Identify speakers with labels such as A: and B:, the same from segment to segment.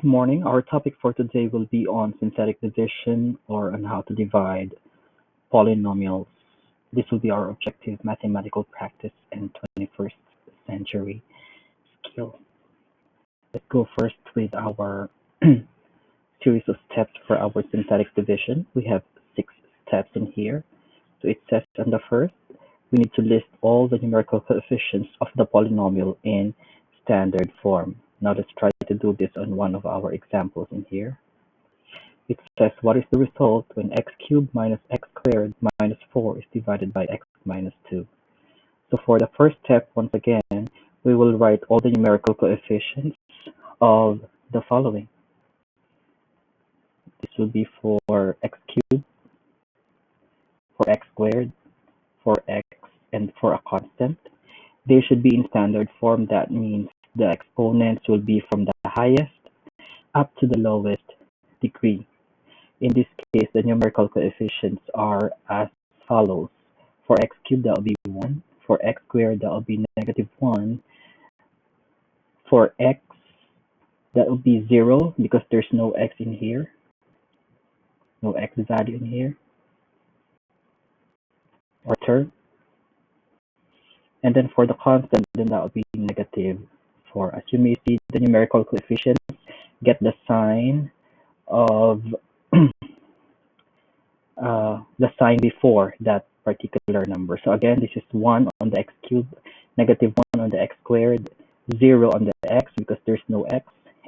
A: Good morning. Our topic for today will be on synthetic division or on how to divide polynomials. This will be our objective mathematical practice and 21st century skill. Let's go first with our series of steps for our synthetic division. We have 6 steps in here. So it says on the first, we need to list all the numerical coefficients of the polynomial in standard form. Now let's try to do this on one of our examples in here. It says what is the result when x cubed minus x squared minus 4 is divided by x minus 2. So for the first step, once again, we will write all the numerical coefficients of the following. This will be for x cubed, for x squared, for x, and for a constant. They should be in standard form. That means the exponents will be from the highest up to the lowest degree. In this case, the numerical coefficients are as follows. For x cubed, that will be 1. For x squared, that will be negative 1. For x, that will be 0 because there's no x in here. No x value in here. Or term. And then for the constant, then that will be negative 4. As you may see, the numerical coefficients get the sign of the sign before that particular number. So again, this is 1 on the x cubed, negative 1 on the x squared, 0 on the x because there's no x,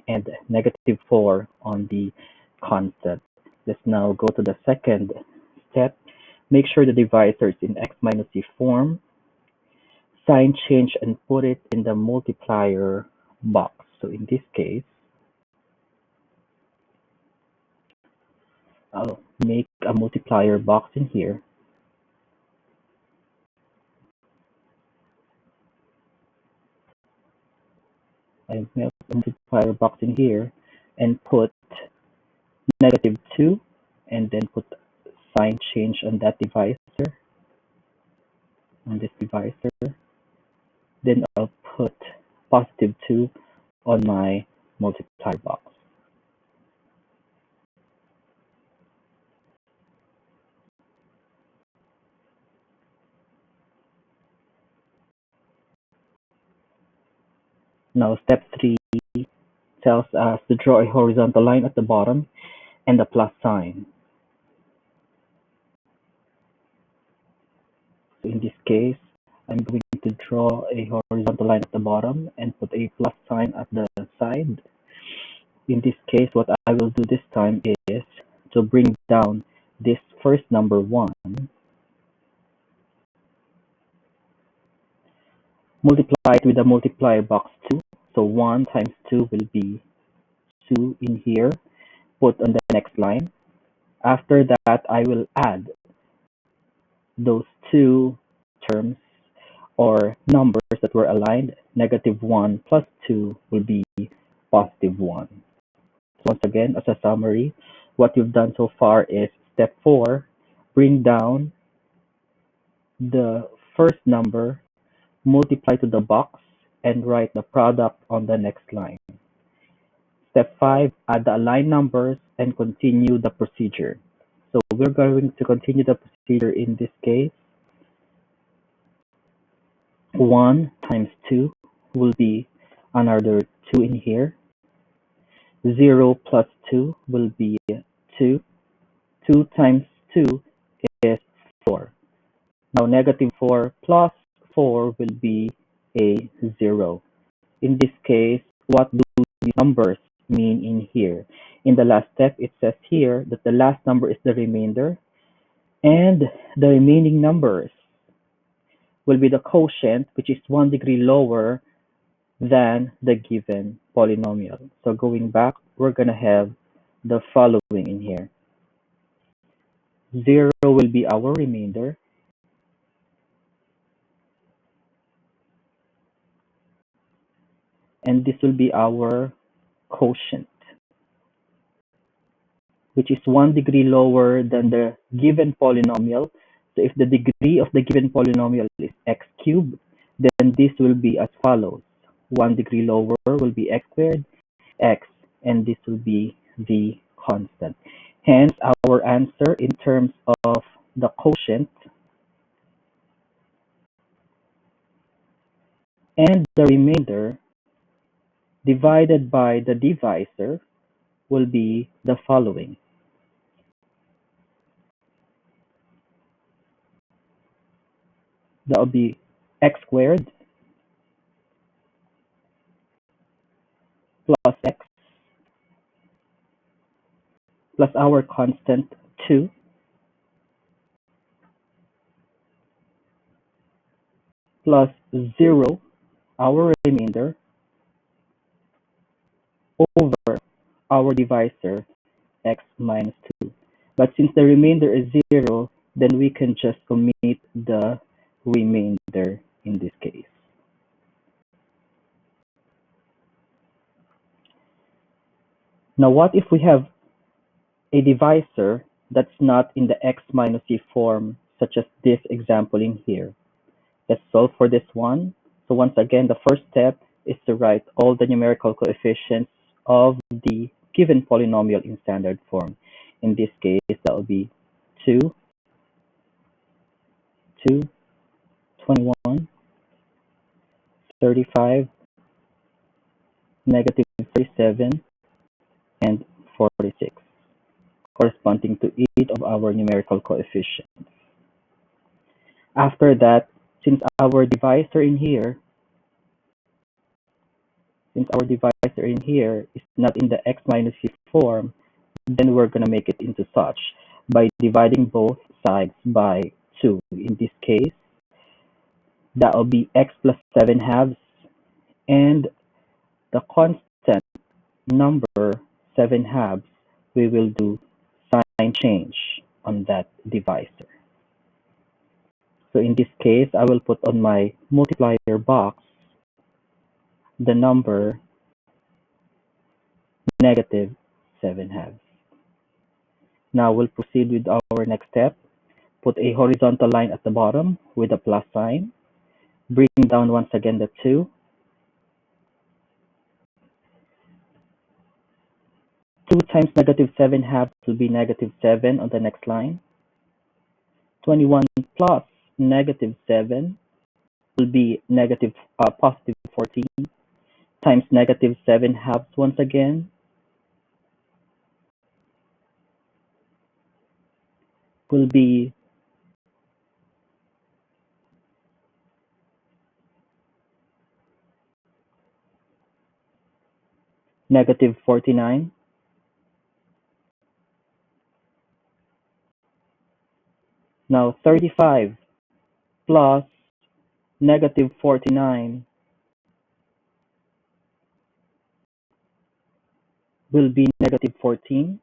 A: and negative 4 on the constant. Let's now go to the second step. Make sure the divisor is in x minus c form. Sign change and put it in the multiplier box. So in this case, I'll make a multiplier box in here. I make a multiplier box in here and put negative 2 and then put sign change on that divisor, on this divisor. Then I'll put positive 2 on my multiplier box. Now step 3 tells us to draw a horizontal line at the bottom and a plus sign. So in this case, I'm going to draw a horizontal line at the bottom and put a plus sign at the side. In this case, what I will do this time is to bring down this first number 1, multiply it with the multiplier box 2. So 1 times 2 will be 2 in here, put on the next line. After that, I will add those two terms or numbers that were aligned. Negative 1 plus 2 will be positive 1. So once again, as a summary, what you've done so far is step 4, bring down the first number, multiply to the box, and write the product on the next line. Step 5, add the aligned numbers and continue the procedure. So we're going to continue the procedure in this case. 1 times 2 will be another 2 in here. 0 plus 2 will be 2. 2 times 2 is 4. Now negative 4 plus 4 will be a 0. In this case, what do the numbers mean in here? In the last step, it says here that the last number is the remainder, and the remaining numbers will be the quotient, which is 1 degree lower than the given polynomial. So going back, we're going to have the following in here. 0 will be our remainder. And this will be our quotient, which is 1 degree lower than the given polynomial. So if the degree of the given polynomial is x cubed, then this will be as follows. 1 degree lower will be x squared, x, and this will be the constant. Hence, our answer in terms of the quotient and the remainder divided by the divisor will be the following. That will be x squared plus x plus our constant 2 plus 0, our remainder, over our divisor x minus 2. But since the remainder is 0, then we can just omit the remainder in this case. Now what if we have a divisor that's not in the x minus c form, such as this example in here? Let's solve for this one. So once again, the first step is to write all the numerical coefficients of the given polynomial in standard form. In this case, that will be 2, 2, 21, 35, negative 37, and 46, corresponding to each of our numerical coefficients. After that, since our divisor in here is not in the x minus c form, then we're going to make it into such by dividing both sides by 2. In this case, that will be x plus 7 halves, and the constant number 7 halves, we will do sign change on that divisor. So in this case, I will put on my multiplier box the number negative 7 halves. Now we'll proceed with our next step. Put a horizontal line at the bottom with a plus sign. Bring down once again the 2. 2 times negative 7 halves will be negative 7 on the next line. 21 plus negative 7 will be positive 14 times negative 7 halves once again will be negative 49. Now 35 plus negative 49 will be negative 14.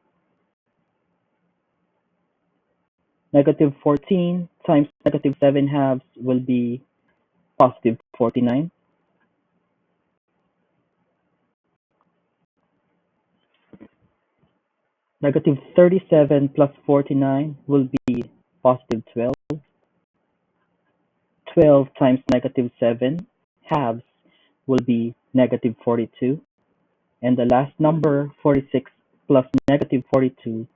A: Negative 14 times negative 7 halves will be positive 49. Negative 37 plus 49 will be positive 12. 12 times negative 7 halves will be negative 42. And the last number, 46 plus negative 42,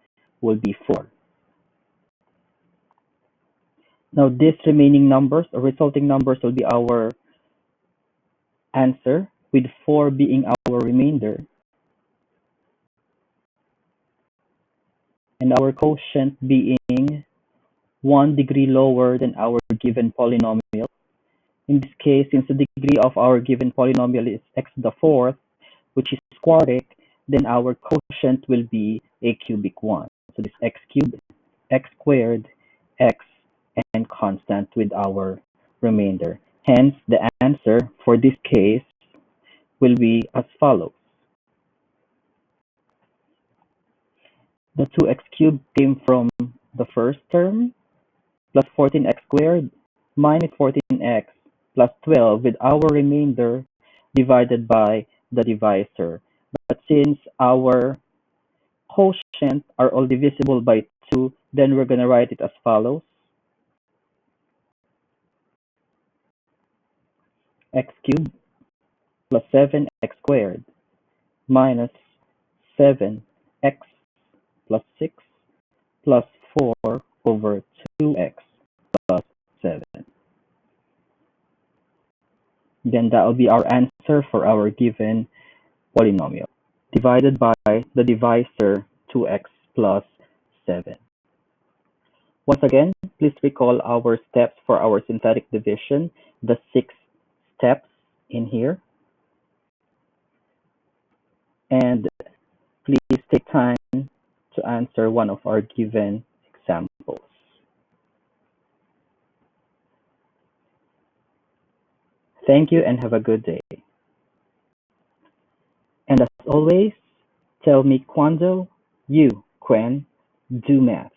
A: will be 4. Now these remaining numbers or resulting numbers will be our answer, with 4 being our remainder, and our quotient being 1 degree lower than our given polynomial. In this case, since the degree of our given polynomial is x to the fourth, which is quadratic, then our quotient will be a cubic one. So this x cubed, x squared, x, and constant with our remainder. Hence, the answer for this case will be as follows. The 2x cubed came from the first term, plus 14x squared minus 14x plus 12 with our remainder divided by the divisor. But since our quotient are all divisible by 2, then we're going to write it as follows. X cubed plus 7x squared minus 7x plus 6 plus 4 over 2x plus 7. Then that will be our answer for our given polynomial, divided by the divisor 2x plus 7. Once again, please recall our steps for our synthetic division, the 6 steps in here. And please take time to answer one of our given examples. Thank you and have a good day. And as always, tell me quando, you, Quen, do math.